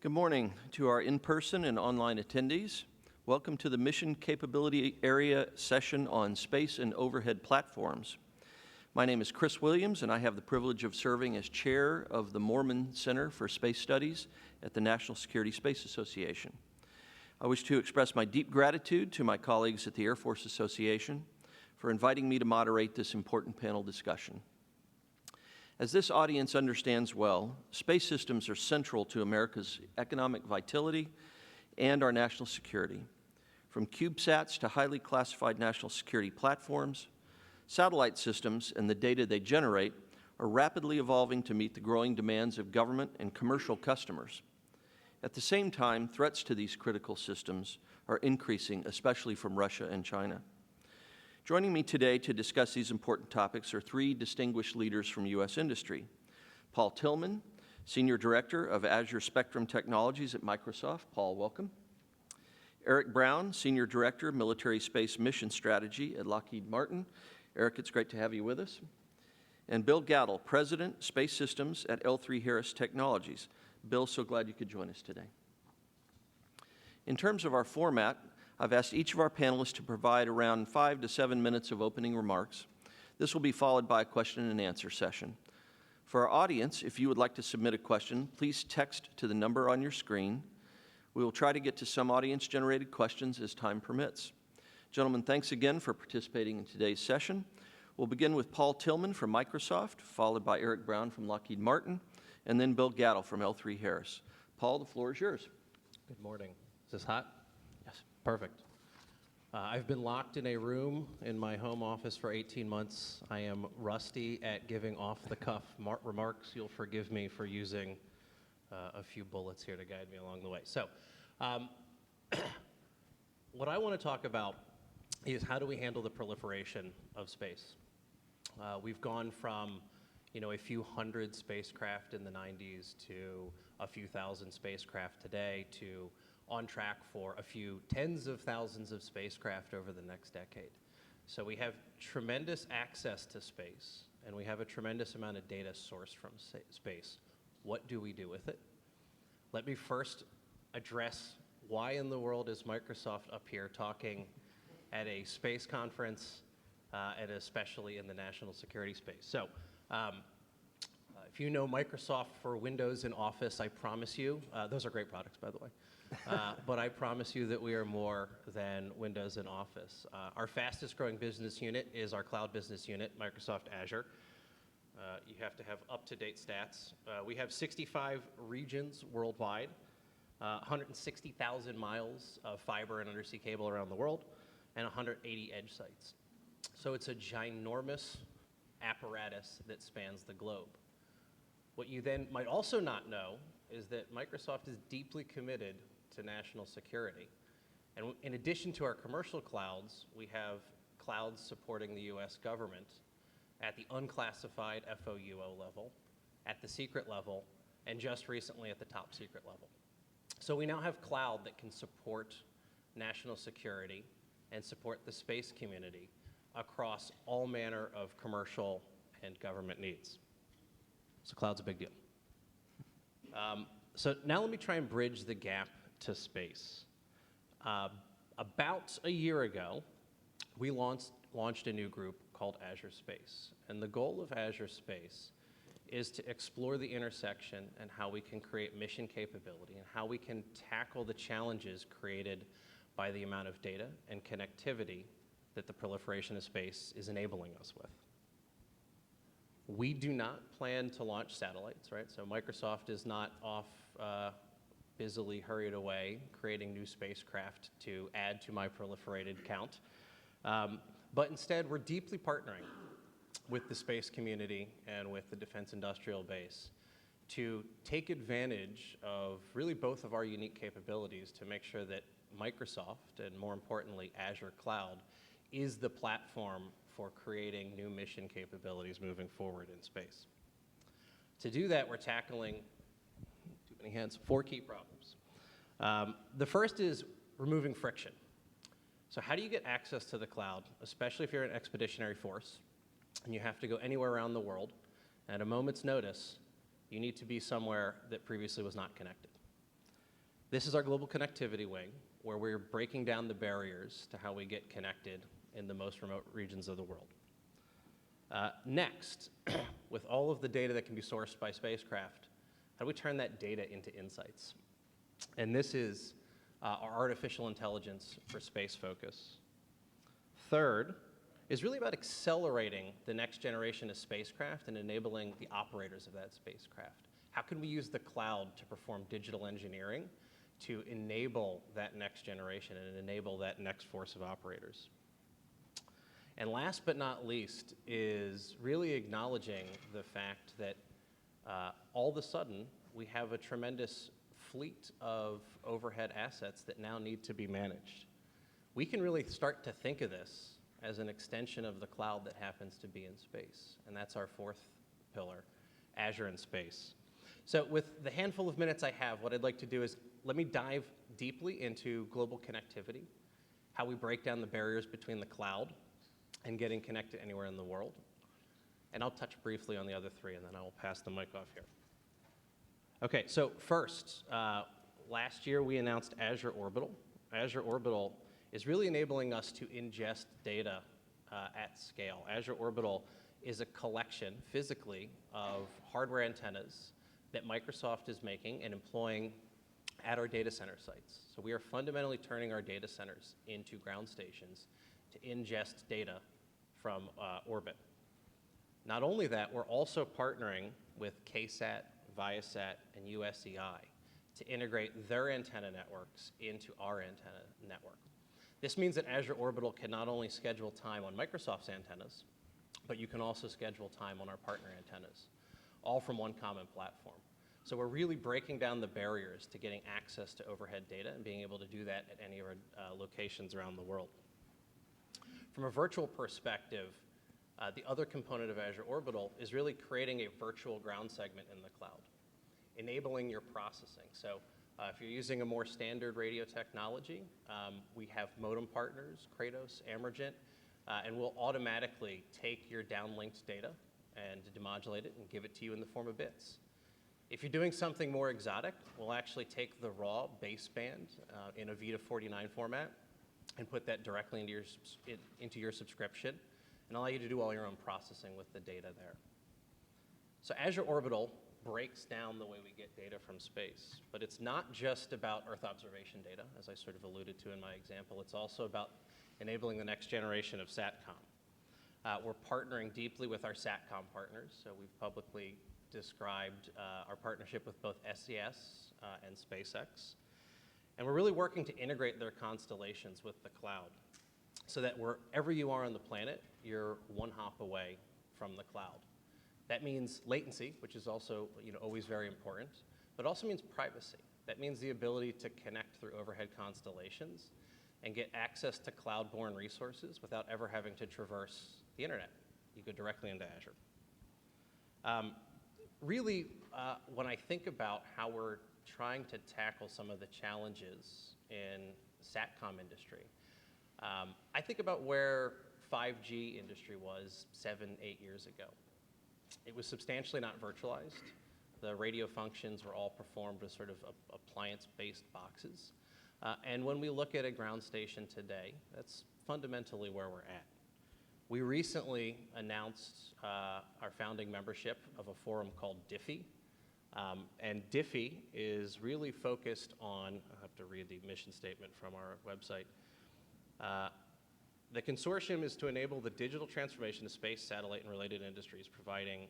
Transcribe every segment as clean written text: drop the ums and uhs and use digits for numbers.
Good morning to our in-person and online attendees. Welcome to the Mission Capability Area session on space and overhead platforms. My name is Chris Williams, and I have the privilege of serving as chair of the Moorman Center for Space Studies at the National Security Space Association. I wish to express my deep gratitude to my colleagues at the Air Force Association for inviting me to moderate this important panel discussion. As this audience understands well, space systems are central to America's economic vitality and our national security. From CubeSats to highly classified national security platforms, satellite systems and the data they generate are rapidly evolving to meet the growing demands of government and commercial customers. At the same time, threats to these critical systems are increasing, especially from Russia and China. Joining me today to discuss these important topics are three distinguished leaders from U.S. industry. Paul Tillman, Senior Director of Azure Spectrum Technologies at Microsoft. Paul, welcome. Eric Brown, Senior Director of Military Space Mission Strategy at Lockheed Martin. Eric, it's great to have you with us. And Bill Gattel, President, Space Systems at L3Harris Technologies. Bill, so glad you could join us today. In terms of our format, I've asked each of our panelists to provide around 5 to 7 minutes of opening remarks. This will be followed by a question and answer session. For our audience, if you would like to submit a question, please text to the number on your screen. We will try to get to some audience-generated questions as time permits. Gentlemen, thanks again for participating in today's session. We'll begin with Paul Tillman from Microsoft, followed by Eric Brown from Lockheed Martin, and then Bill Gattel from L3Harris. Paul, the floor is yours. Good morning. Is this hot? Yes. Perfect. I've been locked in a room in my home office for 18 months. I am rusty at giving off-the-cuff remarks. You'll forgive me for using a few bullets here to guide me along the way. So, what I want to talk about is how do we handle the proliferation of space? We've gone from, a few hundred spacecraft in the 90s to a few thousand spacecraft today to on track for a few tens of thousands of spacecraft over the next decade. So we have tremendous access to space, and we have a tremendous amount of data sourced from space. What do we do with it? Let me first address why in the world is Microsoft up here talking at a space conference, and especially in the national security space. So if you know Microsoft for Windows and Office, I promise you, those are great products, by the way. But I promise you that we are more than Windows and Office. Our fastest growing business unit is our cloud business unit, Microsoft Azure. You have to have up-to-date stats. We have 65 regions worldwide, 160,000 miles of fiber and undersea cable around the world, and 180 edge sites. So it's a ginormous apparatus that spans the globe. What you then might also not know is that Microsoft is deeply committed to national security. And in addition to our commercial clouds, we have clouds supporting the US government at the unclassified FOUO level, at the secret level, and just recently at the top secret level. So we now have cloud that can support national security and support the space community across all manner of commercial and government needs. So cloud's a big deal. So now let me try and bridge the gap to space. About a year ago, we launched a new group called Azure Space. And the goal of Azure Space is to explore the intersection and how we can create mission capability and how we can tackle the challenges created by the amount of data and connectivity that the proliferation of space is enabling us with. We do not plan to launch satellites, right? So Microsoft is not off busily hurried away creating new spacecraft to add to my proliferated count. But instead, we're deeply partnering with the space community and with the defense industrial base to take advantage of really both of our unique capabilities to make sure that Microsoft, and more importantly, Azure Cloud, is the platform for creating new mission capabilities moving forward in space. To do that, we're tackling, too many hands, 4 key problems. The first is removing friction. So how do you get access to the cloud, especially if you're an expeditionary force and you have to go anywhere around the world, and at a moment's notice, you need to be somewhere that previously was not connected. This is our global connectivity wing, where we're breaking down the barriers to how we get connected in the most remote regions of the world. Next, with all of the data that can be sourced by spacecraft, how do we turn that data into insights? And this is our artificial intelligence for space focus. Third is really about accelerating the next generation of spacecraft and enabling the operators of that spacecraft. How can we use the cloud to perform digital engineering to enable that next generation and enable that next force of operators? And last but not least is really acknowledging the fact that all of a sudden we have a tremendous fleet of overhead assets that now need to be managed. We can really start to think of this as an extension of the cloud that happens to be in space. And that's our fourth pillar, Azure in space. So with the handful of minutes I have, what I'd like to do is let me dive deeply into global connectivity, how we break down the barriers between the cloud and getting connected anywhere in the world. And I'll touch briefly on the other three, and then I will pass the mic off here. Okay, so first, last year we announced Azure Orbital. Azure Orbital is really enabling us to ingest data at scale. Azure Orbital is a collection, physically, of hardware antennas that Microsoft is making and employing at our data center sites. So we are fundamentally turning our data centers into ground stations to ingest data from orbit. Not only that, we're also partnering with KSAT, Viasat, and USEI to integrate their antenna networks into our antenna network. This means that Azure Orbital can not only schedule time on Microsoft's antennas, but you can also schedule time on our partner antennas, all from one common platform. So we're really breaking down the barriers to getting access to overhead data and being able to do that at any of our locations around the world. From a virtual perspective, the other component of Azure Orbital is really creating a virtual ground segment in the cloud, enabling your processing. So if you're using a more standard radio technology, we have modem partners, Kratos, Amergent, and we'll automatically take your downlinked data and demodulate it and give it to you in the form of bits. If you're doing something more exotic, we'll actually take the raw baseband in a VIDA49 format and put that directly into your subscription and allow you to do all your own processing with the data there. So Azure Orbital breaks down the way we get data from space, but it's not just about Earth observation data, as I sort of alluded to in my example. It's also about enabling the next generation of SATCOM. We're partnering deeply with our SATCOM partners, so we've publicly described our partnership with both SES and SpaceX. And we're really working to integrate their constellations with the cloud so that wherever you are on the planet, you're one hop away from the cloud. That means latency, which is also always very important, but also means privacy. That means the ability to connect through overhead constellations and get access to cloud-borne resources without ever having to traverse the internet. You go directly into Azure. Really, when I think about how we're trying to tackle some of the challenges in SATCOM industry, I think about where 5G industry was 7, 8 years ago. It was substantially not virtualized. The radio functions were all performed with sort of appliance-based boxes. And when we look at a ground station today, that's fundamentally where we're at. We recently announced our founding membership of a forum called DIFI. And DIFI is really focused on, I'll have to read the mission statement from our website. The consortium is to enable the digital transformation of space, satellite, and related industries, providing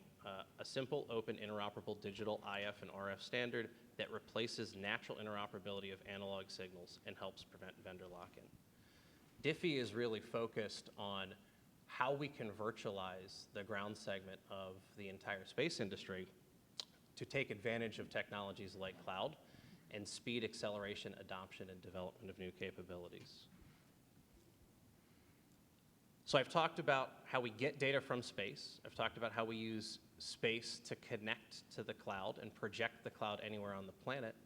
a simple, open, interoperable digital IF and RF standard that replaces natural interoperability of analog signals and helps prevent vendor lock-in. DIFI is really focused on how we can virtualize the ground segment of the entire space industry to take advantage of technologies like cloud and speed acceleration, adoption, and development of new capabilities. So I've talked about how we get data from space. I've talked about how we use space to connect to the cloud and project the cloud anywhere on the planet.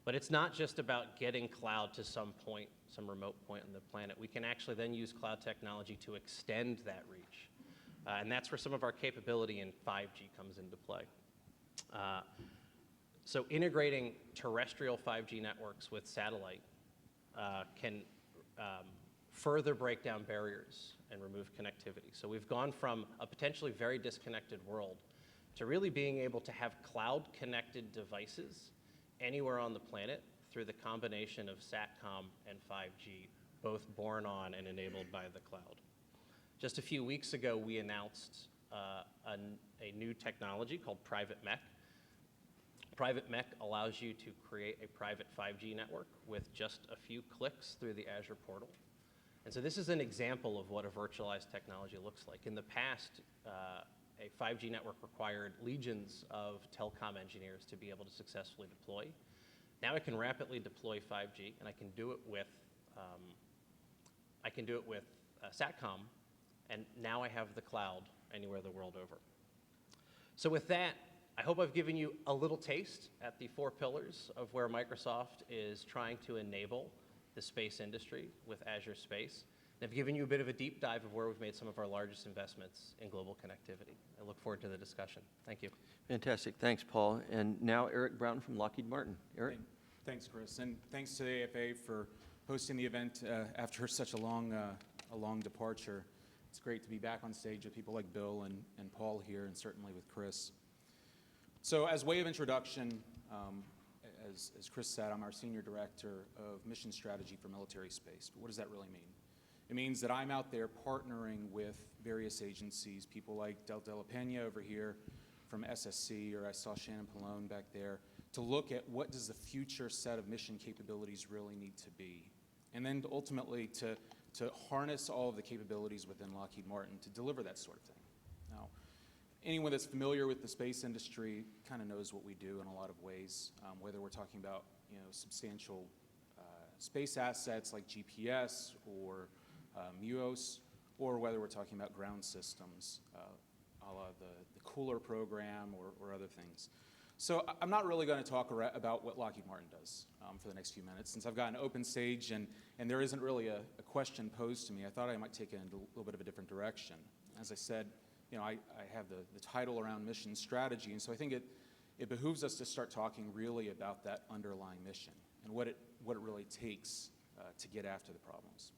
But it's not just about getting cloud to some point, some remote point on the planet. We can actually then use cloud technology to extend that reach. And that's where some of our capability in 5G comes into play. So integrating terrestrial 5G networks with satellite can further break down barriers and remove connectivity. So we've gone from a potentially very disconnected world to really being able to have cloud-connected devices anywhere on the planet through the combination of SATCOM and 5G, both born on and enabled by the cloud. Just a few weeks ago, we announced a new technology called Private MEC. Private MEC allows you to create a private 5G network with just a few clicks through the Azure portal. And so this is an example of what a virtualized technology looks like. In the past, a 5G network required legions of telecom engineers to be able to successfully deploy. Now I can rapidly deploy 5G, and I can do it with SATCOM, and now I have the cloud anywhere the world over. So with that, I hope I've given you a little taste at the 4 pillars of where Microsoft is trying to enable the space industry with Azure Space. And I've given you a bit of a deep dive of where we've made some of our largest investments in global connectivity. I look forward to the discussion. Thank you. Fantastic. Thanks, Paul. And now Eric Brown from Lockheed Martin. Eric? Thanks, Chris. And thanks to the AFA for hosting the event after such a long departure. It's great to be back on stage with people like Bill and Paul here, and certainly with Chris. So as way of introduction, as Chris said, I'm our Senior Director of Mission Strategy for Military Space. But what does that really mean? It means that I'm out there partnering with various agencies, people like Del Della Pena over here from SSC, or I saw Shannon Pallone back there, to look at what does the future set of mission capabilities really need to be. And then ultimately to harness all of the capabilities within Lockheed Martin to deliver that sort of thing. Now, anyone that's familiar with the space industry kind of knows what we do in a lot of ways, whether we're talking about substantial space assets like GPS or MUOS, or whether we're talking about ground systems, a la the Cooler program or other things. So I'm not really going to talk about what Lockheed Martin does for the next few minutes, since I've got an open stage and there isn't really a question posed to me. I thought I might take it in a little bit of a different direction. As I said, I have the title around mission strategy, and so I think it behooves us to start talking really about that underlying mission and what it really takes to get after the problems.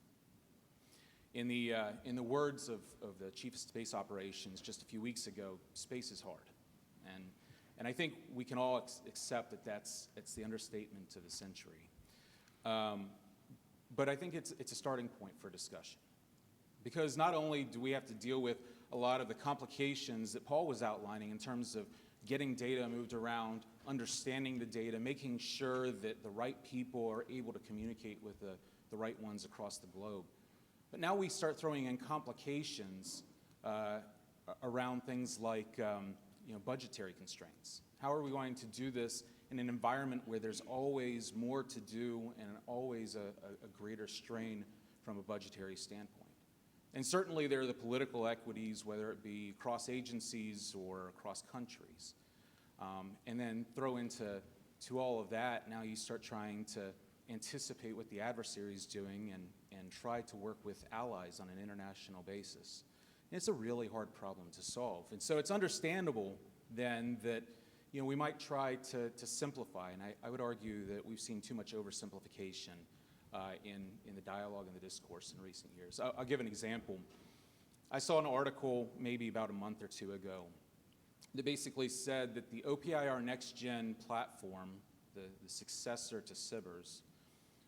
In the words of the Chief of Space Operations just a few weeks ago, space is hard. And I think we can all accept that that's the understatement of the century. But I think it's a starting point for discussion. Because not only do we have to deal with a lot of the complications that Paul was outlining in terms of getting data moved around, understanding the data, making sure that the right people are able to communicate with the right ones across the globe. But now we start throwing in complications around things like budgetary constraints. How are we going to do this in an environment where there's always more to do and always a greater strain from a budgetary standpoint? And certainly there are the political equities, whether it be across agencies or across countries. And then throw into all of that, now you start trying to anticipate what the adversary is doing and try to work with allies on an international basis. And it's a really hard problem to solve. And so it's understandable then that we might try to simplify, and I would argue that we've seen too much oversimplification in the dialogue and the discourse in recent years. I'll give an example. I saw an article maybe about a month or two ago that basically said that the OPIR Next Gen platform, the successor to SBIRS,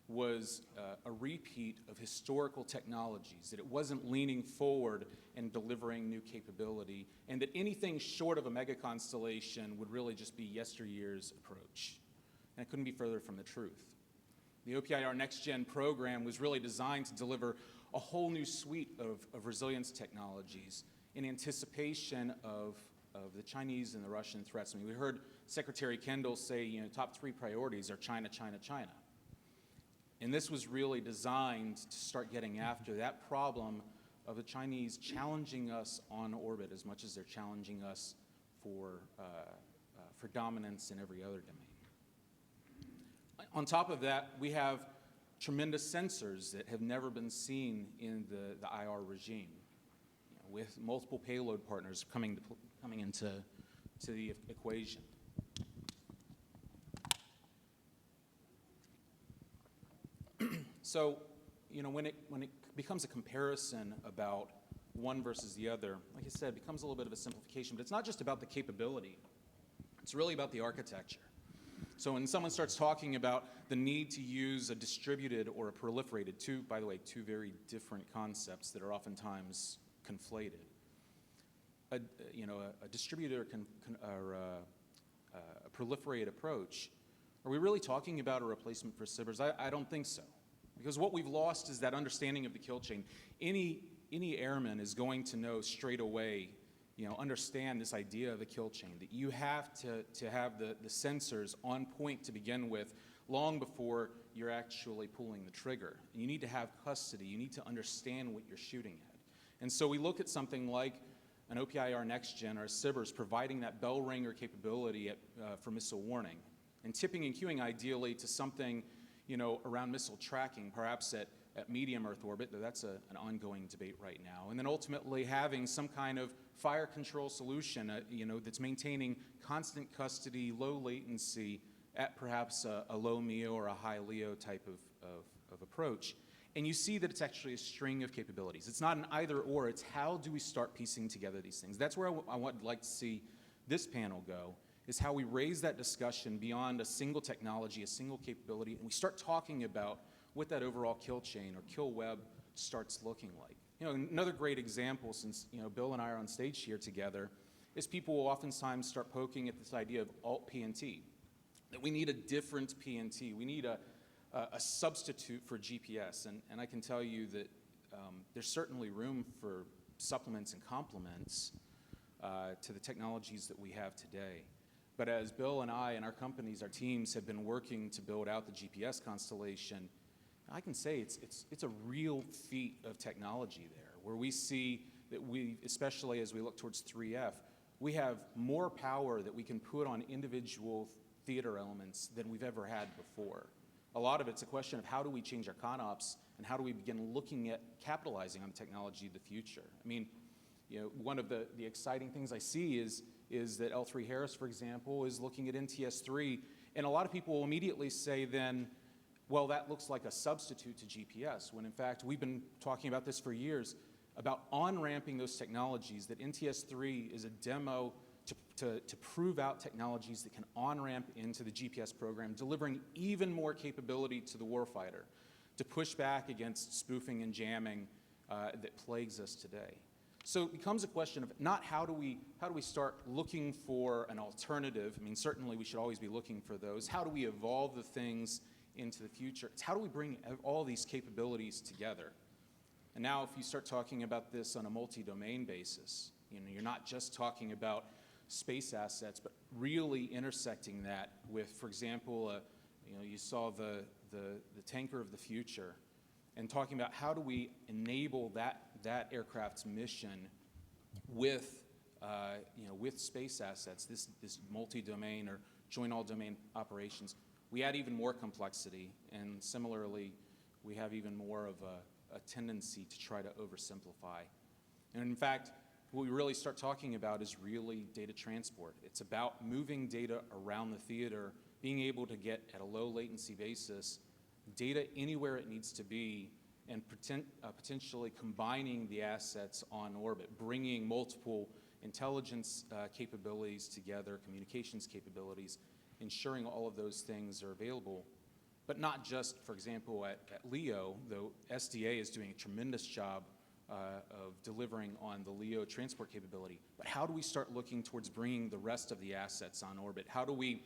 was a repeat of historical technologies, that it wasn't leaning forward and delivering new capability, and that anything short of a mega constellation would really just be yesteryear's approach. And it couldn't be further from the truth. The OPIR Next Gen program was really designed to deliver a whole new suite of resilience technologies in anticipation of the Chinese and the Russian threats. I mean, we heard Secretary Kendall say, top 3 priorities are China, China, China. And this was really designed to start getting after that problem of the Chinese challenging us on orbit as much as they're challenging us for dominance in every other domain. On top of that, we have tremendous sensors that have never been seen in the IR regime, with multiple payload partners coming into the equation. So, when it becomes a comparison about one versus the other, like I said, it becomes a little bit of a simplification, but it's not just about the capability. It's really about the architecture. So when someone starts talking about the need to use a distributed or a proliferated, two very different concepts that are oftentimes conflated. A distributed or a proliferated approach, are we really talking about a replacement for SIBRs? I don't think so. Because what we've lost is that understanding of the kill chain. Any airman is going to know straight away, understand this idea of the kill chain, that you have to have the sensors on point to begin with long before you're actually pulling the trigger. You need to have custody. You need to understand what you're shooting at. And so we look at something like an OPIR Next Gen or a SIBRs providing that bell ringer capability for missile warning, and tipping and queuing ideally to something around missile tracking, perhaps at medium Earth orbit, though that's an ongoing debate right now. And then ultimately having some kind of fire control solution, that's maintaining constant custody, low latency at perhaps a low MEO or a high LEO type of approach. And you see that it's actually a string of capabilities. It's not an either or, it's how do we start piecing together these things. That's where I would like to see this panel go, is how we raise that discussion beyond a single technology, a single capability, and we start talking about what that overall kill chain or kill web starts looking like. Another great example, since Bill and I are on stage here together, is people will oftentimes start poking at this idea of alt PNT, that we need a different PNT. We need a substitute for GPS, and I can tell you that there's certainly room for supplements and complements to the technologies that we have today. But as Bill and I and our companies, our teams have been working to build out the GPS constellation, I can say it's a real feat of technology there, where we see that we, especially as we look towards 3F, we have more power that we can put on individual theater elements than we've ever had before. A lot of it's a question of how do we change our ConOps and how do we begin looking at capitalizing on the technology of the future. I mean, one of the exciting things I see is that L3 Harris, for example, is looking at NTS-3, and a lot of people will immediately say then, well, that looks like a substitute to GPS, when in fact we've been talking about this for years, about on-ramping those technologies, that NTS-3 is a demo to prove out technologies that can on-ramp into the GPS program, delivering even more capability to the warfighter to push back against spoofing and jamming that plagues us today. So it becomes a question of not how do we start looking for an alternative. I mean, certainly we should always be looking for those. How do we evolve the things into the future? It's how do we bring all these capabilities together? And now if you start talking about this on a multi-domain basis, you're not just talking about space assets, but really intersecting that with, for example, you saw the tanker of the future, and talking about how do we enable that aircraft's mission with space assets, this multi-domain or joint all-domain operations. We add even more complexity, and similarly, we have even more of a tendency to try to oversimplify. And in fact, what we really start talking about is really data transport. It's about moving data around the theater, being able to get at a low latency basis data anywhere it needs to be, and potentially combining the assets on orbit, bringing multiple intelligence capabilities together, communications capabilities, ensuring all of those things are available. But not just, for example, at LEO, though SDA is doing a tremendous job of delivering on the LEO transport capability, but how do we start looking towards bringing the rest of the assets on orbit? How do we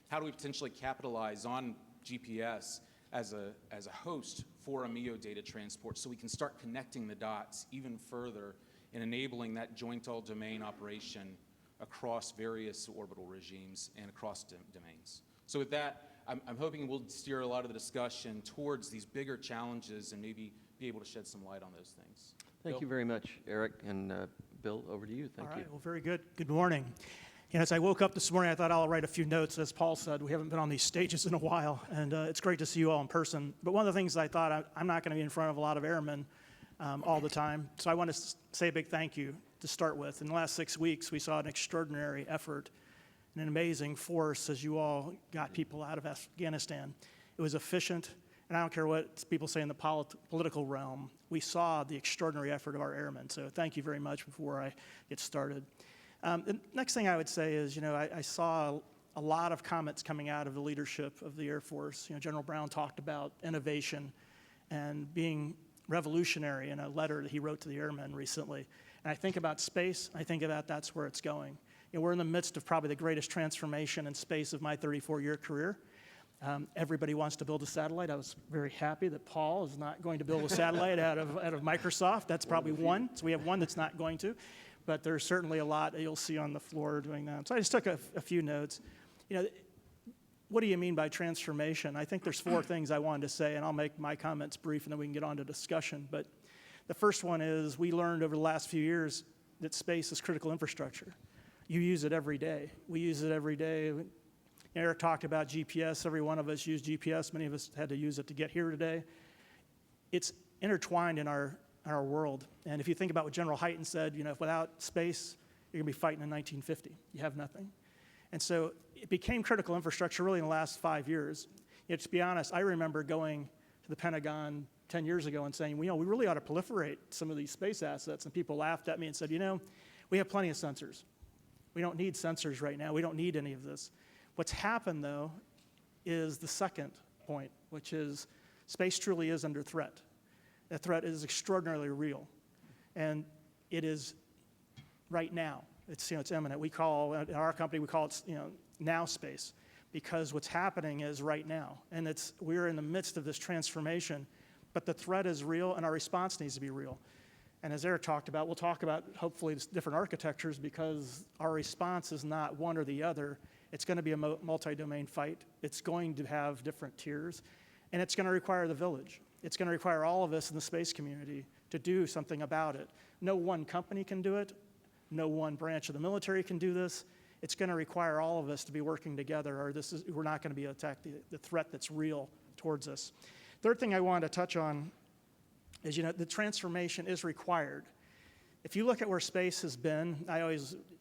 potentially capitalize on GPS as a host for a MEO data transport, so we can start connecting the dots even further and enabling that joint all-domain operation across various orbital regimes and across domains? So with that, I'm hoping we'll steer a lot of the discussion towards these bigger challenges and maybe be able to shed some light on those things. Thank you very much, Eric. And Bill, over to you. Thank you. All right, well, very good. Good morning. As I woke up this morning, I thought I'll write a few notes. As Paul said, we haven't been on these stages in a while, and it's great to see you all in person. But one of the things I thought, I'm not going to be in front of a lot of airmen all the time, so I want to say a big thank you to start with. In the last 6 weeks, we saw an extraordinary effort and an amazing force as you all got people out of Afghanistan. It was efficient, and I don't care what people say in the political realm, we saw the extraordinary effort of our airmen. So thank you very much before I get started. The next thing I would say is, I saw a lot of comments coming out of the leadership of the Air Force. General Brown talked about innovation and being revolutionary in a letter that he wrote to the airmen recently. And I think about space, I think about that's where it's going. We're in the midst of probably the greatest transformation in space of my 34-year career. Everybody wants to build a satellite. I was very happy that Paul is not going to build a satellite out of Microsoft. That's probably one. So we have one that's not going to. But there's certainly a lot that you'll see on the floor doing that. So I just took a few notes. What do you mean by transformation? I think there's 4 things I wanted to say, and I'll make my comments brief, and then we can get on to discussion. But the first one is we learned over the last few years that space is critical infrastructure. You use it every day. We use it every day. Eric talked about GPS. Every one of us use GPS. Many of us had to use it to get here today. It's intertwined in our world. And if you think about what General Hyten said, without space, you're going to be fighting in 1950. You have nothing. And so it became critical infrastructure really in the last 5 years. To be honest, I remember going to the Pentagon 10 years ago and saying, we really ought to proliferate some of these space assets. And people laughed at me and said, we have plenty of sensors. We don't need sensors right now. We don't need any of this. What's happened, though, is the second point, which is space truly is under threat. That threat is extraordinarily real. And it is right now. It's imminent. In our company, we call it now space, because what's happening is right now. And we're in the midst of this transformation, but the threat is real and our response needs to be real. And as Eric talked about, we'll talk about hopefully different architectures, because our response is not one or the other. It's going to be a multi-domain fight. It's going to have different tiers, and it's going to require the village. It's going to require all of us in the space community to do something about it. No one company can do it. No one branch of the military can do this. It's going to require all of us to be working together, or we're not going to be attacked, the threat that's real towards us. Third thing I wanted to touch on is, the transformation is required. If you look at where space has been,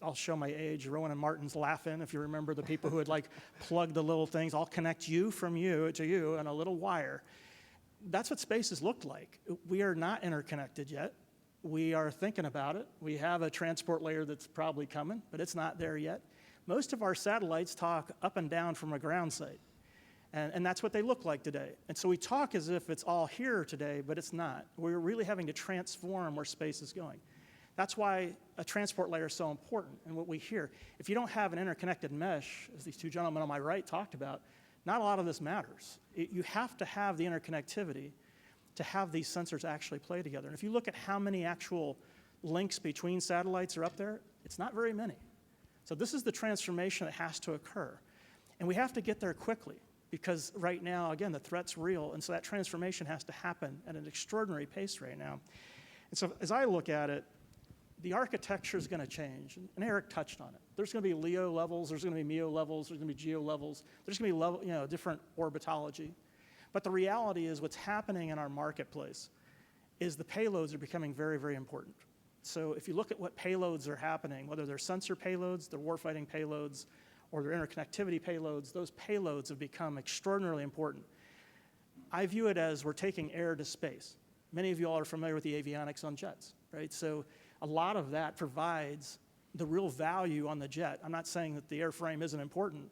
I'll show my age. Rowan and Martin's laughing, if you remember the people who would plug the little things. I'll connect you from you to you on a little wire. That's what space has looked like. We are not interconnected yet. We are thinking about it. We have a transport layer that's probably coming, but it's not there yet. Most of our satellites talk up and down from a ground site, and that's what they look like today. And so we talk as if it's all here today, but it's not. We're really having to transform where space is going. That's why a transport layer is so important, and what we hear. If you don't have an interconnected mesh, as these 2 gentlemen on my right talked about, not a lot of this matters. You have to have the interconnectivity to have these sensors actually play together. And if you look at how many actual links between satellites are up there, it's not very many. So this is the transformation that has to occur. And we have to get there quickly, because right now, again, the threat's real, and so that transformation has to happen at an extraordinary pace right now. And so as I look at it, the architecture is going to change, and Eric touched on it. There's going to be LEO levels, there's going to be MEO levels, there's going to be GEO levels, there's going to be different orbitology. But the reality is what's happening in our marketplace is the payloads are becoming very, very important. So if you look at what payloads are happening, whether they're sensor payloads, they're warfighting payloads, or they're interconnectivity payloads, those payloads have become extraordinarily important. I view it as we're taking air to space. Many of you all are familiar with the avionics on jets, right? So a lot of that provides the real value on the jet. I'm not saying that the airframe isn't important,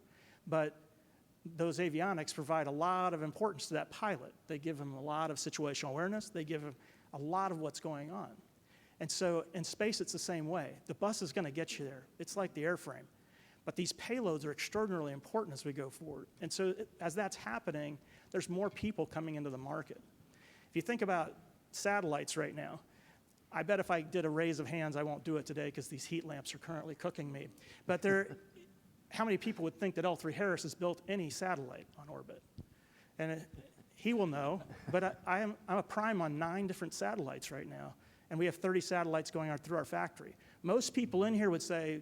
but those avionics provide a lot of importance to that pilot. They give him a lot of situational awareness. They give him a lot of what's going on. And so in space, it's the same way. The bus is going to get you there. It's like the airframe. But these payloads are extraordinarily important as we go forward. And so as that's happening, there's more people coming into the market. If you think about satellites right now, I bet if I did a raise of hands, I won't do it today because these heat lamps are currently cooking me. But how many people would think that L3 Harris has built any satellite on orbit? And he will know, but I'm a prime on 9 different satellites right now, and we have 30 satellites going through our factory. Most people in here would say,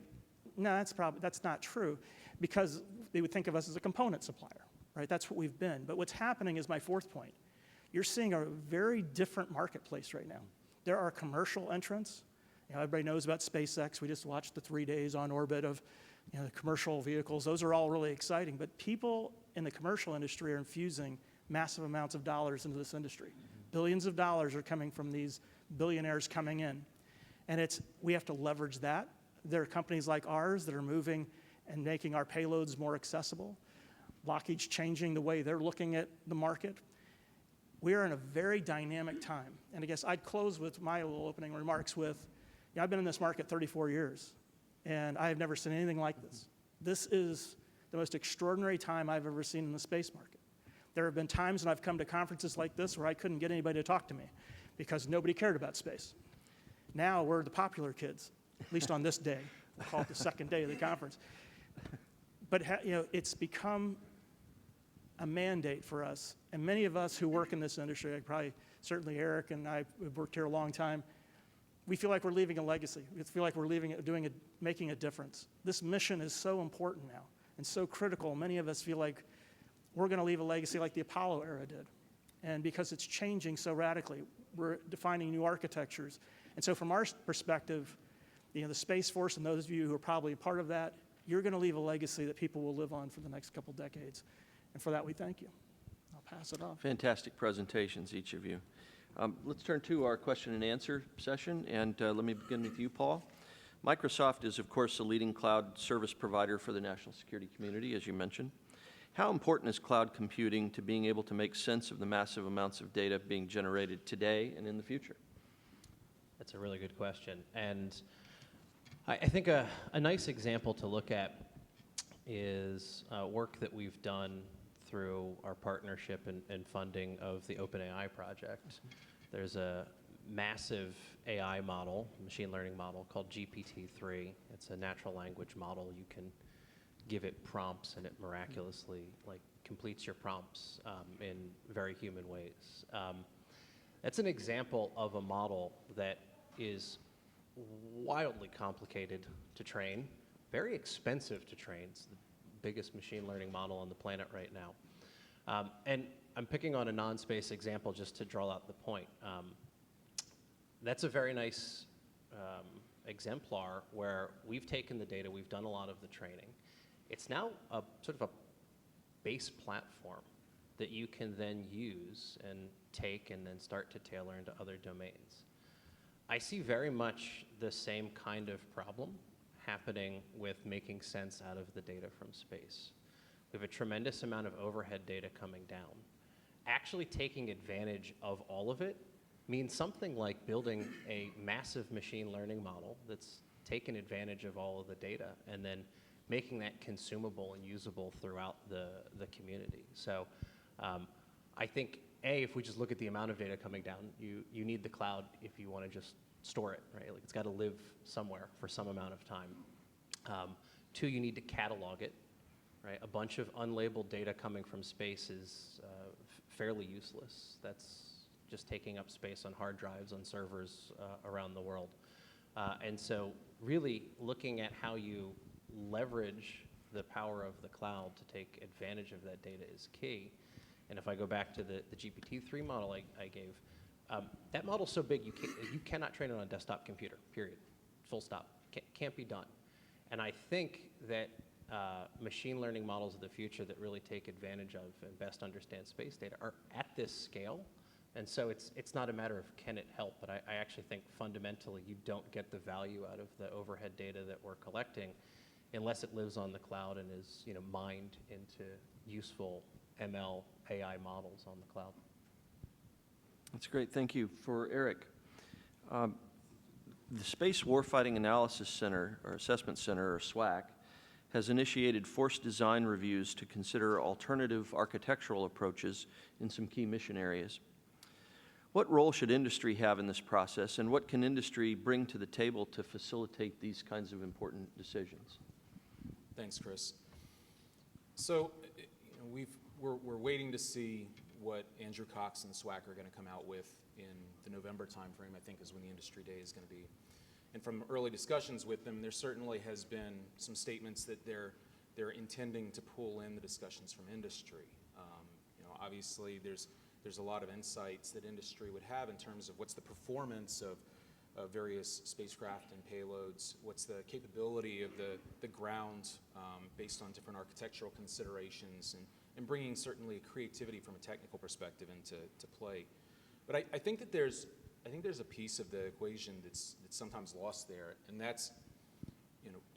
no, that's not true, because they would think of us as a component supplier, right? That's what we've been. But what's happening is my 4th point. You're seeing a very different marketplace right now. There are commercial entrants. Everybody knows about SpaceX. We just watched the 3 days on orbit of the commercial vehicles. Those are all really exciting. But people in the commercial industry are infusing massive amounts of dollars into this industry. Billions of dollars are coming from these billionaires coming in. And we have to leverage that. There are companies like ours that are moving and making our payloads more accessible. Lockheed's changing the way they're looking at the market. We are in a very dynamic time. And I guess I'd close with my little opening remarks with, I've been in this market 34 years, and I have never seen anything like this. This is the most extraordinary time I've ever seen in the space market. There have been times when I've come to conferences like this where I couldn't get anybody to talk to me because nobody cared about space. Now we're the popular kids, at least on this day. We'll call it the second day of the conference. But it's become a mandate for us. And many of us who work in this industry, certainly Eric and I have worked here a long time, we feel like we're leaving a legacy. We feel like we're making a difference. This mission is so important now and so critical. Many of us feel like we're going to leave a legacy like the Apollo era did. And because it's changing so radically, we're defining new architectures. And so from our perspective, the Space Force and those of you who are probably a part of that, you're going to leave a legacy that people will live on for the next couple decades. And for that, we thank you. I'll pass it off. Fantastic presentations, each of you. Let's turn to our question and answer session, and let me begin with you, Paul. Microsoft is, of course, the leading cloud service provider for the national security community, as you mentioned. How important is cloud computing to being able to make sense of the massive amounts of data being generated today and in the future? That's a really good question. And I think a nice example to look at is work that we've done through our partnership and funding of the OpenAI project. There's a massive AI model, machine learning model called GPT-3. It's a natural language model. You can give it prompts and it miraculously completes your prompts in very human ways. That's an example of a model that is wildly complicated to train, very expensive to train. It's the biggest machine learning model on the planet right now. And I'm picking on a non-space example just to draw out the point. That's a very nice exemplar where we've taken the data, we've done a lot of the training. It's now a sort of a base platform that you can then use and take and then start to tailor into other domains. I see very much the same kind of problem happening with making sense out of the data from space. We have a tremendous amount of overhead data coming down. Actually taking advantage of all of it means something like building a massive machine learning model that's taken advantage of all of the data and then making that consumable and usable throughout the community. So I think, if we just look at the amount of data coming down, you need the cloud if you want to just store it, right? It's got to live somewhere for some amount of time. Two, you need to catalog it, right? A bunch of unlabeled data coming from space is fairly useless. That's just taking up space on hard drives, on servers around the world. And so really looking at how you leverage the power of the cloud to take advantage of that data is key. And if I go back to the GPT-3 model I gave, that model's so big you cannot train it on a desktop computer, period. Full stop. Can't be done. And I think that machine learning models of the future that really take advantage of and best understand space data are at this scale. And so it's not a matter of can it help, but I actually think fundamentally you don't get the value out of the overhead data that we're collecting unless it lives on the cloud and is mined into useful ML AI models on the cloud. That's great. Thank you. For Eric, the Space Warfighting Analysis Center, or Assessment Center, or SWAC, has initiated force design reviews to consider alternative architectural approaches in some key mission areas. What role should industry have in this process, and what can industry bring to the table to facilitate these kinds of important decisions? Thanks, Chris. So, we're waiting to see what Andrew Cox and SWAC are going to come out with in the November timeframe, I think is when the industry day is going to be. And from early discussions with them, there certainly has been some statements that they're intending to pull in the discussions from industry. Obviously, there's a lot of insights that industry would have in terms of what's the performance of various spacecraft and payloads, what's the capability of the ground based on different architectural considerations, and and bringing certainly creativity from a technical perspective into play. But I think that there's a piece of the equation that's sometimes lost there, and that's,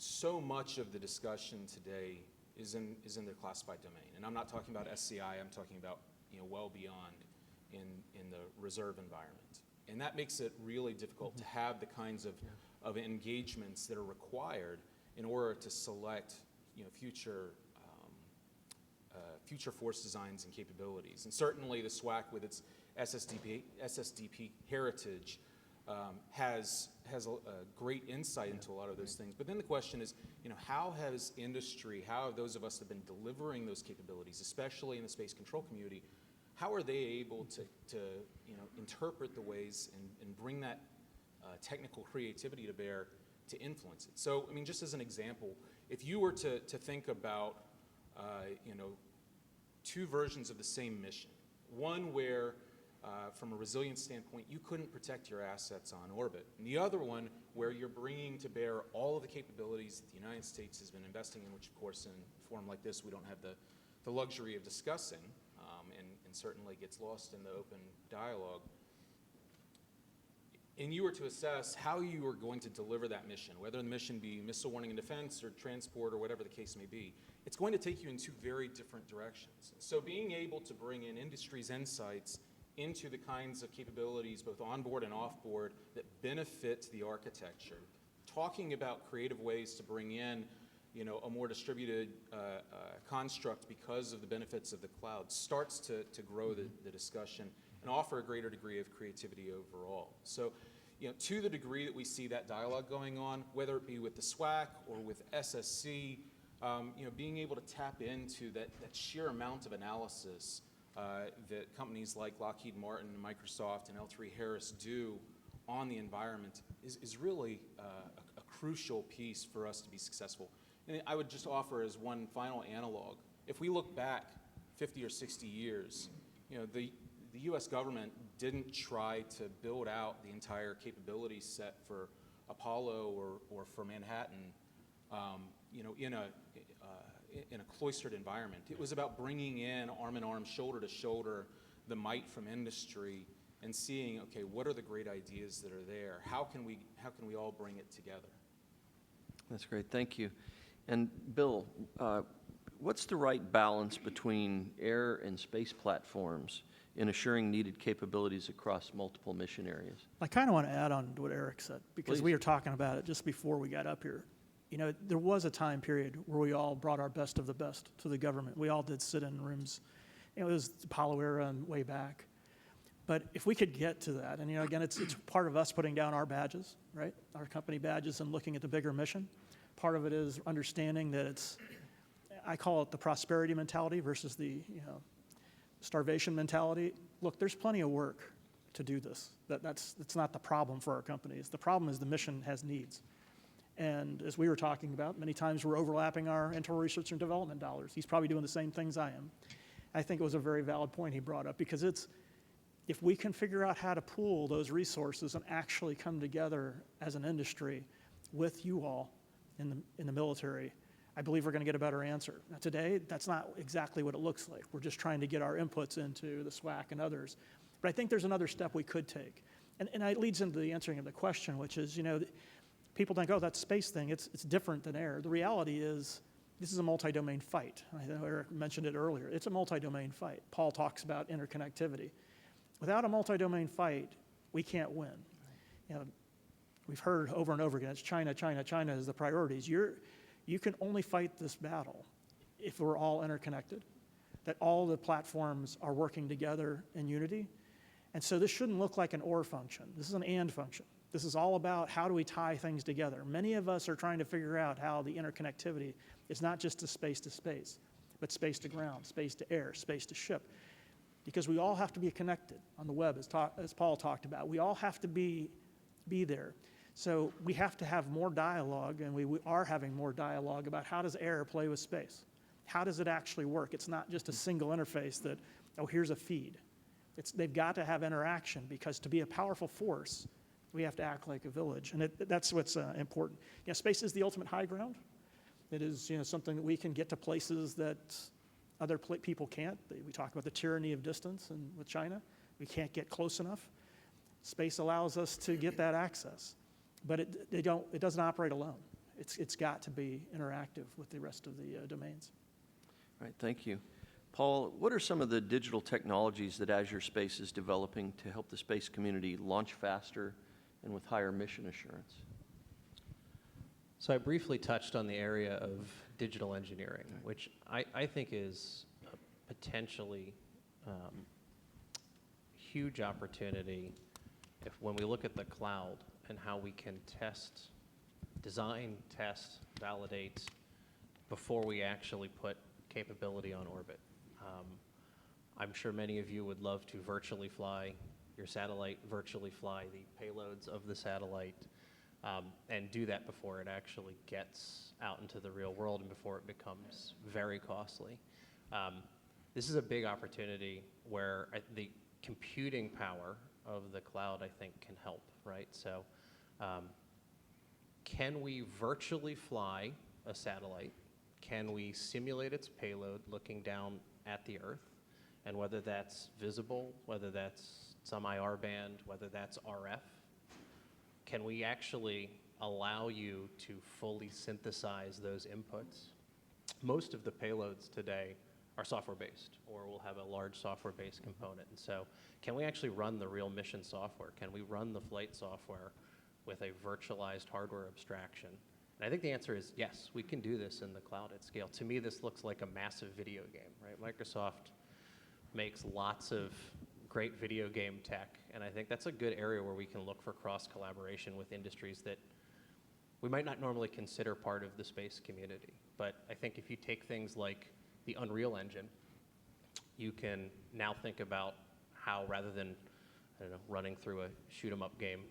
so much of the discussion today is in the classified domain. And I'm not talking about SCI, I'm talking about, well beyond in the reserve environment. And that makes it really difficult to have the kinds of engagements that are required in order to select, future force designs and capabilities. And certainly the SWAC with its SSDP heritage has a great insight into a lot of those things. But then the question is, how has industry, how have those of us that have been delivering those capabilities, especially in the space control community, how are they able to interpret the ways and bring that technical creativity to bear to influence it? So, just as an example, if you were to think about, two versions of the same mission, one where from a resilience standpoint, you couldn't protect your assets on orbit. And the other one where you're bringing to bear all of the capabilities that the United States has been investing in, which of course in a forum like this we don't have the luxury of discussing, and certainly gets lost in the open dialogue. And you were to assess how you are going to deliver that mission, whether the mission be missile warning and defense or transport or whatever the case may be, it's going to take you in two very different directions. So being able to bring in industry's insights into the kinds of capabilities, both onboard and offboard, that benefit the architecture, talking about creative ways to bring in, a more distributed construct because of the benefits of the cloud, starts to grow the discussion and offer a greater degree of creativity overall. So, to the degree that we see that dialogue going on, whether it be with the SWAC or with SSC, being able to tap into that sheer amount of analysis that companies like Lockheed Martin, Microsoft, and L3Harris do on the environment is really a crucial piece for us to be successful. And I would just offer as one final analog, if we look back 50 or 60 years, the U.S. government didn't try to build out the entire capability set for Apollo or for Manhattan, in a cloistered environment. It was about bringing in arm in arm, shoulder to shoulder, the might from industry and seeing, okay, what are the great ideas that are there? How can we all bring it together? That's great, thank you. And Bill, what's the right balance between air and space platforms in assuring needed capabilities across multiple mission areas? I kind of want to add on to what Eric said, because Please. we were talking about it just before we got up here. There was a time period where we all brought our best of the best to the government. We all did sit-in rooms. It was the Apollo era and way back. But if we could get to that, and again, it's part of us putting down our badges, right? Our company badges and looking at the bigger mission. Part of it is understanding that I call it the prosperity mentality versus the starvation mentality. Look, there's plenty of work to do this. That's not the problem for our companies. The problem is the mission has needs. And as we were talking about, many times we're overlapping our internal research and development dollars. He's probably doing the same things I am. I think it was a very valid point he brought up, because if we can figure out how to pool those resources and actually come together as an industry with you all in the military, I believe we're going to get a better answer. Now today, that's not exactly what it looks like. We're just trying to get our inputs into the SWAC and others. But I think there's another step we could take. And it leads into the answering of the question, which is, people think, oh, that space thing, it's different than air. The reality is, this is a multi-domain fight. I know Eric mentioned it earlier. It's a multi-domain fight. Paul talks about interconnectivity. Without a multi-domain fight, we can't win. We've heard over and over again, it's China, China, China is the priorities. You can only fight this battle if we're all interconnected, that all the platforms are working together in unity. And so this shouldn't look like an or function. This is an and function. This is all about how do we tie things together. Many of us are trying to figure out how the interconnectivity is not just to space, but space to ground, space to air, space to ship. Because we all have to be connected on the web, as Paul talked about. We all have to be there. So we have to have more dialogue, and we are having more dialogue about how does air play with space? How does it actually work? It's not just a single interface that, oh, here's a feed. They've got to have interaction, because to be a powerful force, we have to act like a village, and that's what's important. Space is the ultimate high ground. It is something that we can get to places that Other people can't. We talk about the tyranny of distance and with China. We can't get close enough. Space allows us to get that access, but it doesn't operate alone. It's got to be interactive with the rest of the domains. All right, thank you. Paul, what are some of the digital technologies that Azure Space is developing to help the space community launch faster and with higher mission assurance? So I briefly touched on the area of digital engineering, which I think is a potentially huge opportunity when we look at the cloud and how we can design, test, validate before we actually put capability on orbit. I'm sure many of you would love to virtually fly your satellite, virtually fly the payloads of the satellite, and do that before it actually gets out into the real world and before it becomes very costly. This is a big opportunity where the computing power of the cloud, I think, can help, right? So can we virtually fly a satellite? Can we simulate its payload looking down at the Earth? And whether that's visible, whether that's some IR band, whether that's RF, can we actually allow you to fully synthesize those inputs? Most of the payloads today are software-based, or will have a large software-based component. And so can we actually run the real mission software? Can we run the flight software with a virtualized hardware abstraction? And I think the answer is yes, we can do this in the cloud at scale. To me, this looks like a massive video game, right? Microsoft makes lots of great video game tech, and I think that's a good area where we can look for cross-collaboration with industries that we might not normally consider part of the space community. But I think if you take things like the Unreal Engine, you can now think about how, rather than running through a shoot-'em-up game,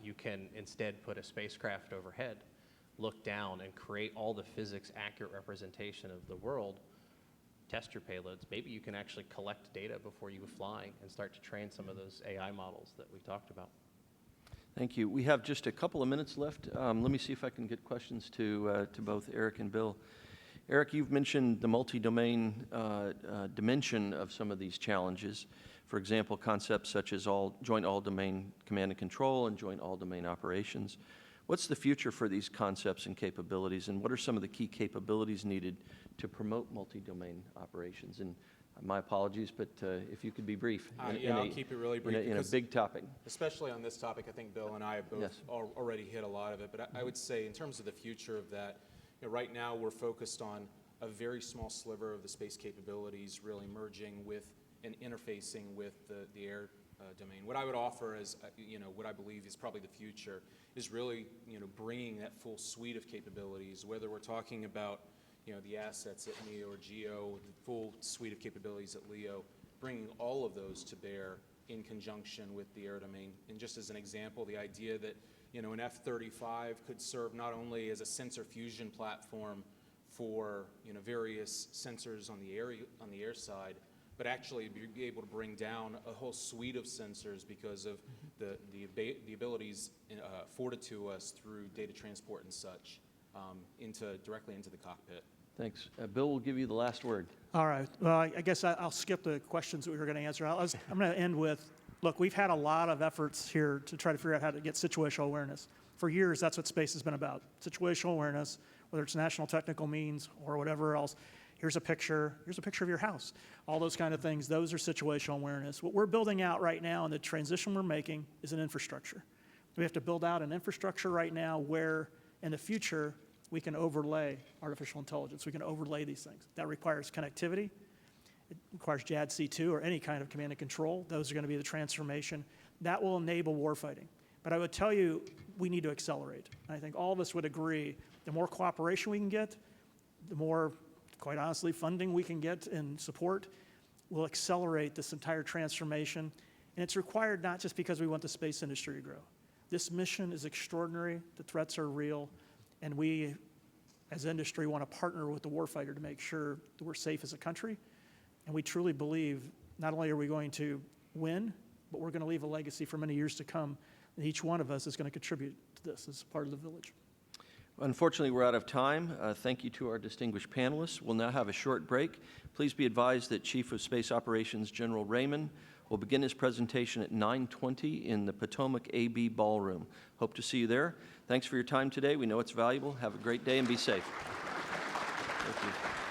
you can instead put a spacecraft overhead, look down, and create all the physics-accurate representation of the world, test your payloads. Maybe you can actually collect data before you fly and start to train some of those AI models that we talked about. Thank you. We have just a couple of minutes left. Let me see if I can get questions to both Eric and Bill. Eric, you've mentioned the multi-domain dimension of some of these challenges. For example, concepts such as joint all-domain command and control and joint all-domain operations. What's the future for these concepts and capabilities, and what are some of the key capabilities needed to promote multi-domain operations? And my apologies, but if you could be brief. I'll keep it really brief. In a big topic. Especially on this topic, I think Bill and I have both already hit a lot of it. But I would say in terms of the future of that, right now we're focused on a very small sliver of the space capabilities really merging with and interfacing with the air domain. What I would offer as, what I believe is probably the future is really, bringing that full suite of capabilities, whether we're talking about, the assets at NEO or GEO, the full suite of capabilities at LEO, bringing all of those to bear in conjunction with the air domain. And just as an example, the idea that, an F-35 could serve not only as a sensor fusion platform for, various sensors on the air side, but actually be able to bring down a whole suite of sensors because of the abilities afforded to us through data transport and such directly into the cockpit. Thanks. Bill will give you the last word. All right. Well, I guess I'll skip the questions that we were going to answer. I'm going to end with, look, we've had a lot of efforts here to try to figure out how to get situational awareness. For years, that's what space has been about, situational awareness, whether it's national technical means or whatever else. Here's a picture of your house. All those kind of things, those are situational awareness. What we're building out right now and the transition we're making is an infrastructure. We have to build out an infrastructure right now where in the future we can overlay artificial intelligence. We can overlay these things. That requires connectivity. It requires JADC2 or any kind of command and control. Those are going to be the transformation. That will enable warfighting. But I would tell you, we need to accelerate. And I think all of us would agree, the more cooperation we can get, the more, quite honestly, funding we can get and support will accelerate this entire transformation. And it's required not just because we want the space industry to grow. This mission is extraordinary. The threats are real. And we, as industry, want to partner with the warfighter to make sure that we're safe as a country. And we truly believe not only are we going to win, but we're going to leave a legacy for many years to come. And each one of us is going to contribute to this as part of the village. Unfortunately, we're out of time. Thank you to our distinguished panelists. We'll now have a short break. Please be advised that Chief of Space Operations General Raymond will begin his presentation at 9:20 in the Potomac AB Ballroom. Hope to see you there. Thanks for your time today. We know it's valuable. Have a great day and be safe. Thank you.